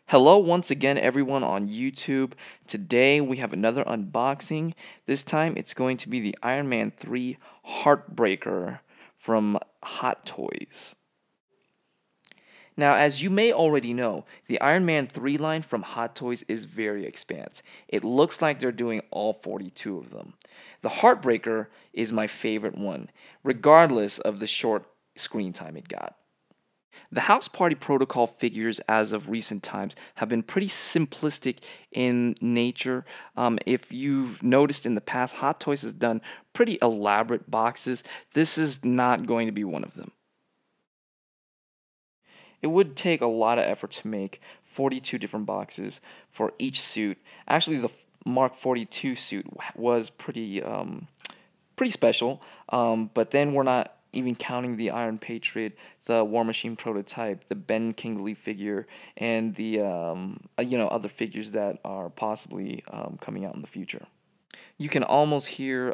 Hello once again everyone on YouTube. Today we have another unboxing. This time it's going to be the Iron Man 3 Heartbreaker from Hot Toys. Now, as you may already know, the Iron Man 3 line from Hot Toys is very expansive. It looks like they're doing all 42 of them. The Heartbreaker is my favorite one, regardless of the short screen time it got. The House Party Protocol figures as of recent times have been pretty simplistic in nature. If you've noticed in the past, Hot Toys has done pretty elaborate boxes. This is not going to be one of them. It would take a lot of effort to make 42 different boxes for each suit. Actually, the Mark 42 suit was pretty special, but then we're not even counting the Iron Patriot, the War Machine prototype, the Ben Kingsley figure, and the other figures that are possibly coming out in the future. You can almost hear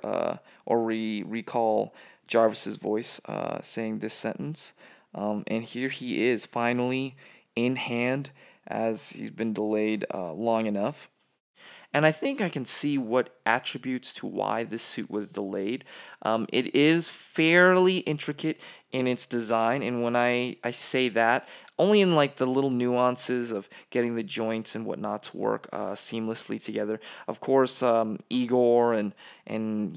or recall Jarvis's voice saying this sentence, and here he is finally in hand, as he's been delayed long enough. And I think I can see what attributes to why this suit was delayed. It is fairly intricate in its design, and when I say that, only in like the little nuances of getting the joints and whatnot to work seamlessly together. Of course, Igor and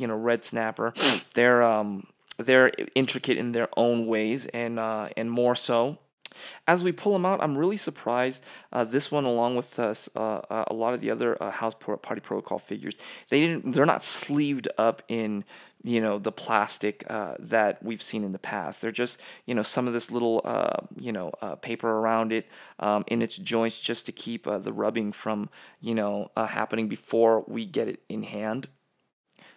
Red Snapper, they're intricate in their own ways, and more so. As we pull them out, I'm really surprised. This one, along with a lot of the other House Party Protocol figures, they're not sleeved up in the plastic that we've seen in the past. They're just some of this little paper around it in its joints, just to keep the rubbing from happening before we get it in hand.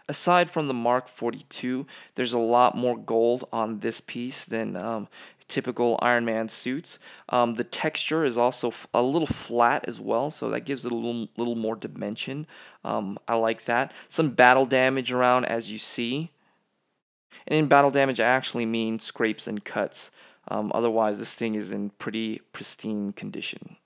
Aside from the Mark 42, there's a lot more gold on this piece than typical Iron Man suits. The texture is also a little flat as well, so that gives it a little more dimension. I like that. Some battle damage around, as you see. And in battle damage, I actually mean scrapes and cuts. Otherwise, this thing is in pretty pristine condition.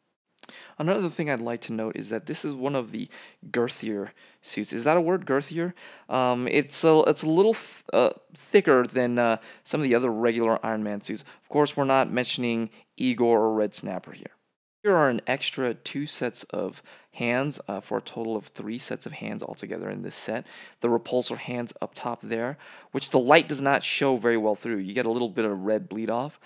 Another thing I'd like to note is that this is one of the girthier suits. Is that a word, girthier? It's a little thicker than some of the other regular Iron Man suits. Of course, we're not mentioning Igor or Red Snapper here. Here are an extra 2 sets of hands for a total of 3 sets of hands altogether in this set. The repulsor hands up top there, which the light does not show very well through. You get a little bit of red bleed off.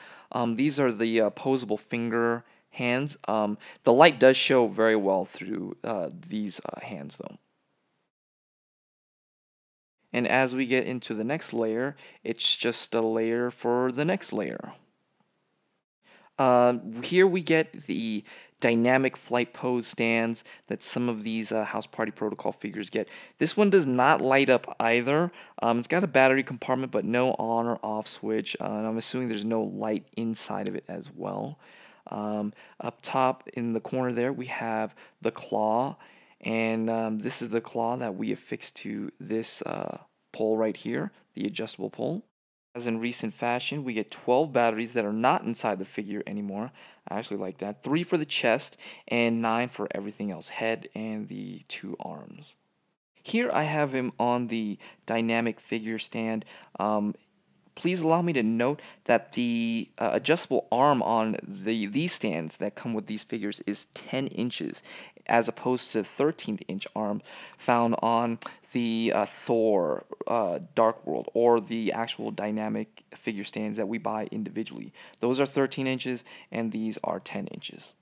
These are the posable finger hands. The light does show very well through these hands though. And as we get into the next layer, it's just a layer for the next layer. Here we get the dynamic flight pose stands that some of these House Party Protocol figures get. This one does not light up either. It's got a battery compartment, but no on or off switch, and I'm assuming there's no light inside of it as well. Up top in the corner there, we have the claw, and this is the claw that we affixed to this pole right here, the adjustable pole. As in recent fashion, we get 12 batteries that are not inside the figure anymore. I actually like that. 3 for the chest and 9 for everything else, head and the 2 arms. Here I have him on the dynamic figure stand. Please allow me to note that the adjustable arm on these stands that come with these figures is 10 inches, as opposed to 13-inch arm found on the Thor Dark World or the actual dynamic figure stands that we buy individually. Those are 13 inches and these are 10 inches.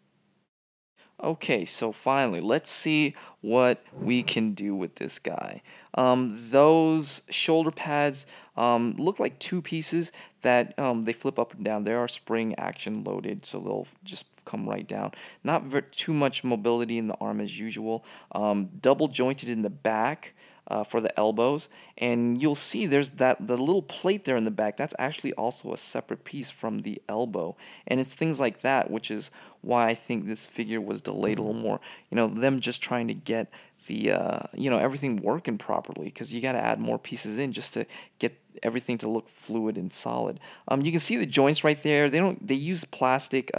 Okay, so finally, let's see what we can do with this guy. Those shoulder pads look like 2 pieces that they flip up and down. They are spring action loaded, so they'll just come right down. Not too much mobility in the arm as usual. Double jointed in the back for the elbows, and you'll see there's the little plate there in the back. That's actually also a separate piece from the elbow, and it's things like that which is why I think this figure was delayed a little more. Them just trying to get the everything working properly, because you got to add more pieces in just to get everything to look fluid and solid. You can see the joints right there. They use plastic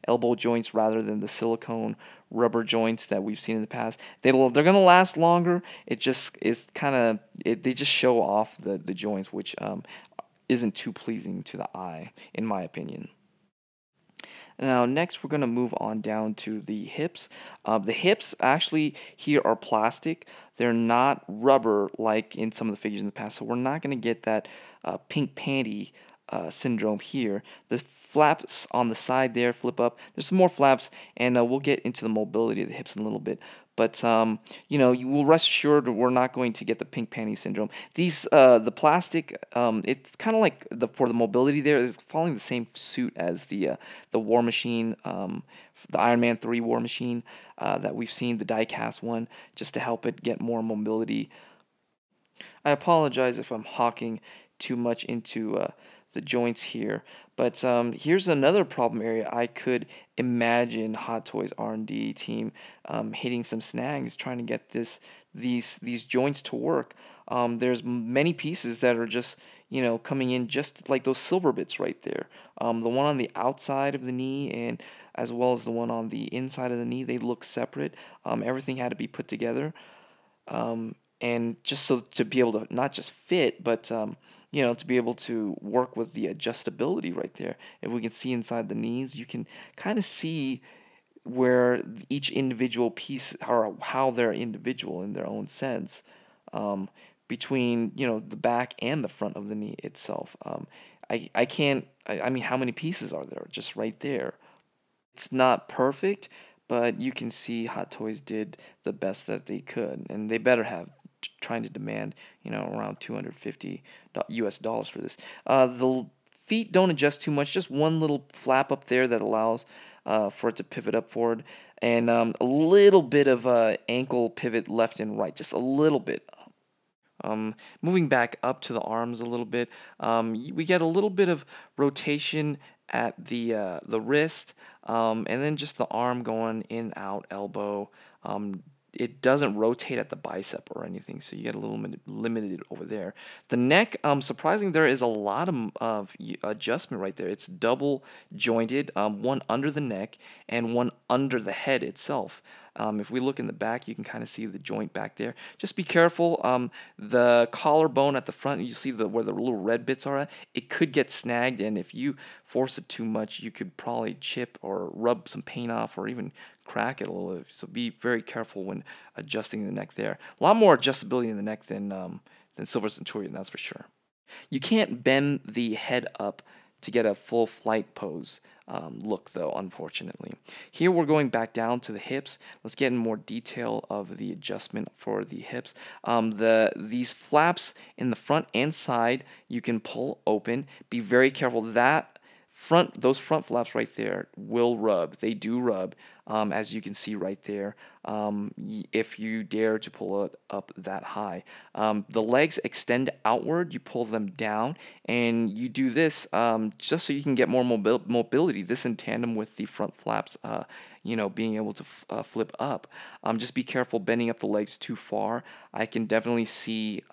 elbow joints rather than the silicone rubber joints that we've seen in the past. They're gonna last longer. It just is kind of they just show off the joints, which isn't too pleasing to the eye, in my opinion. Now, next we're going to move on down to the hips. The hips actually here are plastic. They're not rubber like in some of the figures in the past, so we're not going to get that pink panty syndrome here. The flaps on the side there flip up. There's some more flaps, and we'll get into the mobility of the hips in a little bit. But you know, you will rest assured we're not going to get the pink panty syndrome. These the plastic, it's kind of like for the mobility there. It's following the same suit as the War Machine, the Iron Man 3 War Machine that we've seen, the die-cast one, just to help it get more mobility. I apologize if I'm hawking too much into the joints here, but here's another problem area. I could imagine Hot Toys R&D team hitting some snags trying to get these joints to work. There's many pieces that are just, you know, coming in just like those silver bits right there. The one on the outside of the knee and as well as the one on the inside of the knee, they look separate. Everything had to be put together. And just so to be able to not just fit, but you know, to be able to work with the adjustability right there. If we can see inside the knees, you can kind of see where each individual piece, or how they're individual in their own sense, between, you know, the back and the front of the knee itself. I mean, how many pieces are there just right there? It's not perfect, but you can see Hot Toys did the best that they could, and they better have, trying to demand, you know, around $250 US for this. The feet don't adjust too much, just one little flap up there that allows for it to pivot up forward, and a little bit of ankle pivot left and right, just a little bit. Moving back up to the arms a little bit, we get a little bit of rotation at the wrist, and then just the arm going in, out, elbow. It doesn't rotate at the bicep or anything, so you get a little limited over there. The neck, surprisingly, there is a lot of adjustment right there. It's double jointed, one under the neck and one under the head itself. If we look in the back, you can kind of see the joint back there. Just be careful. The collarbone at the front, you see where the little red bits are at, it could get snagged, and if you force it too much, you could probably chip or rub some paint off or even crack it a little bit. So be very careful when adjusting the neck there. A lot more adjustability in the neck than Silver Centurion, that's for sure. You can't bend the head up to get a full flight pose look, though, unfortunately. Here we're going back down to the hips. Let's get in more detail of the adjustment for the hips. These flaps in the front and side you can pull open. Be very careful. Those front flaps right there will rub. They do rub, as you can see right there, if you dare to pull it up that high. The legs extend outward, you pull them down, and you do this just so you can get more mobility. This in tandem with the front flaps, you know, being able to flip up. Just be careful bending up the legs too far. I can definitely see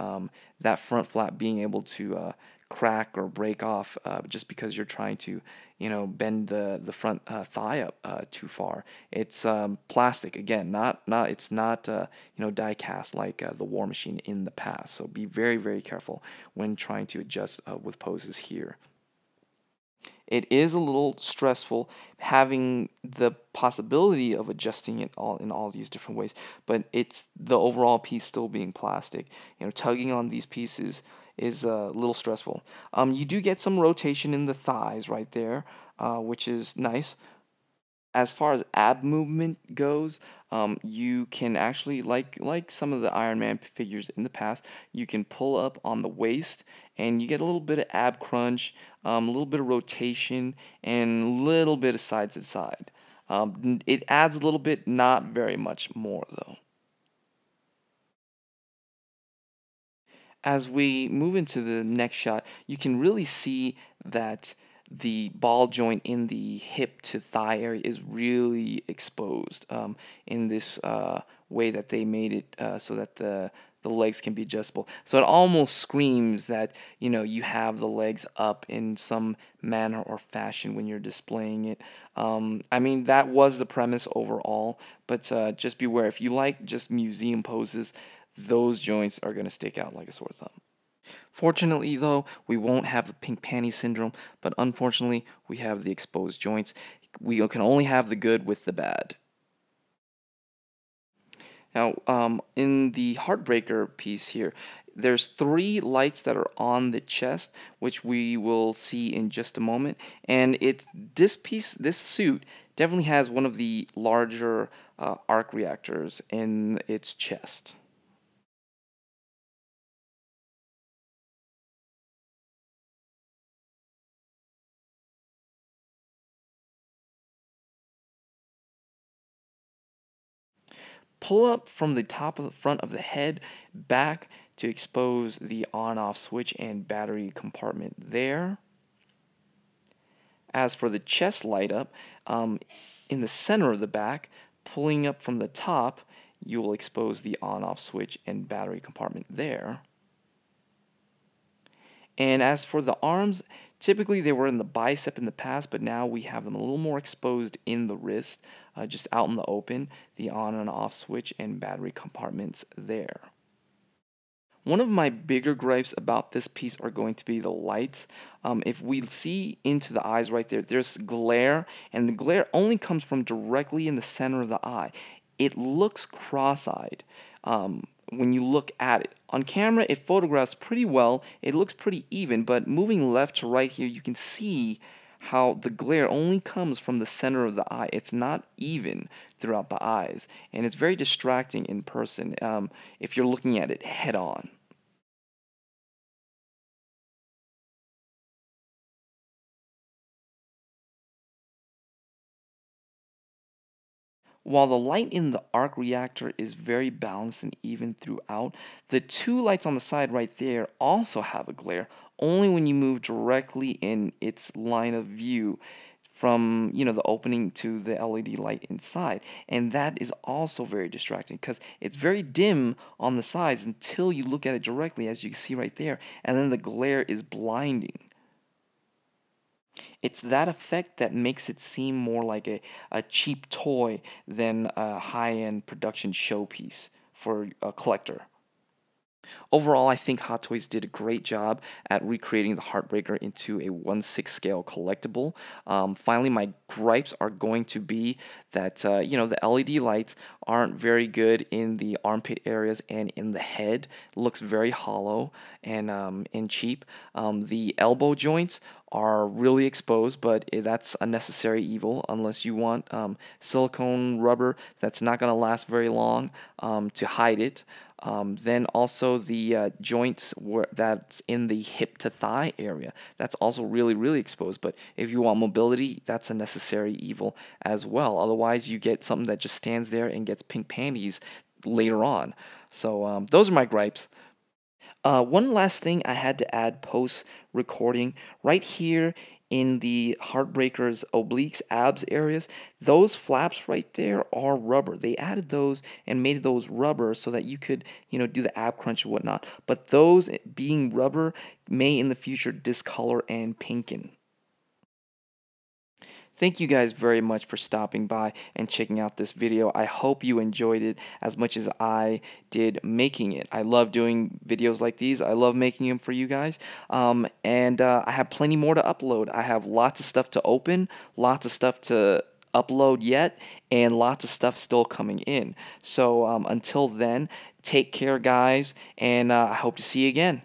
that front flap being able to crack or break off just because you're trying to, you know, bend the front thigh up too far. It's plastic again, it's not you know, die cast like the War Machine in the past. So be very, very careful when trying to adjust with poses here. It is a little stressful having the possibility of adjusting it in all these different ways, but it's the overall piece still being plastic. You know, tugging on these pieces is a little stressful. You do get some rotation in the thighs right there, which is nice. As far as ab movement goes, you can actually, like some of the Iron Man figures in the past, you can pull up on the waist and you get a little bit of ab crunch, a little bit of rotation, and a little bit of side to side. It adds a little bit, not very much more though. As we move into the next shot, you can really see that the ball joint in the hip to thigh area is really exposed in this way that they made it so that the legs can be adjustable. So it almost screams that, you know, you have the legs up in some manner or fashion when you're displaying it. I mean, that was the premise overall, but just beware, if you like just museum poses, those joints are going to stick out like a sore thumb. Fortunately, though, we won't have the pink panty syndrome, but unfortunately, we have the exposed joints. We can only have the good with the bad. Now, in the Heartbreaker piece here, there's 3 lights that are on the chest, which we will see in just a moment. And it's this piece, this suit, definitely has one of the larger arc reactors in its chest. Pull up from the top of the front of the head back to expose the on-off switch and battery compartment there. As for the chest light up, in the center of the back, pulling up from the top, you will expose the on-off switch and battery compartment there. And as for the arms, typically they were in the bicep in the past, but now we have them a little more exposed in the wrist, just out in the open, the on and off switch and battery compartments there. One of my bigger gripes about this piece are going to be the lights. If we see into the eyes right there, there's glare, and the glare only comes from directly in the center of the eye. It looks cross-eyed when you look at it. On camera, it photographs pretty well. It looks pretty even, but moving left to right here, you can see how the glare only comes from the center of the eye. It's not even throughout the eyes, and it's very distracting in person if you're looking at it head on. While the light in the arc reactor is very balanced and even throughout, the 2 lights on the side right there also have a glare, only when you move directly in its line of view from, you know, the opening to the LED light inside. And that is also very distracting because it's very dim on the sides until you look at it directly, as you can see right there, and then the glare is blinding. It's that effect that makes it seem more like a cheap toy than a high-end production showpiece for a collector. Overall, I think Hot Toys did a great job at recreating the Heartbreaker into a 1/6 scale collectible. Finally, my gripes are going to be that you know, the LED lights aren't very good in the armpit areas and in the head. Looks very hollow and cheap. The elbow joints are really exposed, but that's a necessary evil unless you want silicone rubber that's not going to last very long to hide it. Then also the joints that's in the hip to thigh area, that's also really exposed. But if you want mobility, that's a necessary evil as well. Otherwise, you get something that just stands there and gets pink panties later on. So those are my gripes. One last thing I had to add post recording right here in the Heartbreaker's obliques, abs areas, those flaps right there are rubber. They added those and made those rubber so that you could, you know, do the ab crunch and whatnot. But those being rubber may in the future discolor and pinken. Thank you guys very much for stopping by and checking out this video. I hope you enjoyed it as much as I did making it. I love doing videos like these. I love making them for you guys. I have plenty more to upload. I have lots of stuff to open, lots of stuff to upload yet, and lots of stuff still coming in. So until then, take care, guys, and I hope to see you again.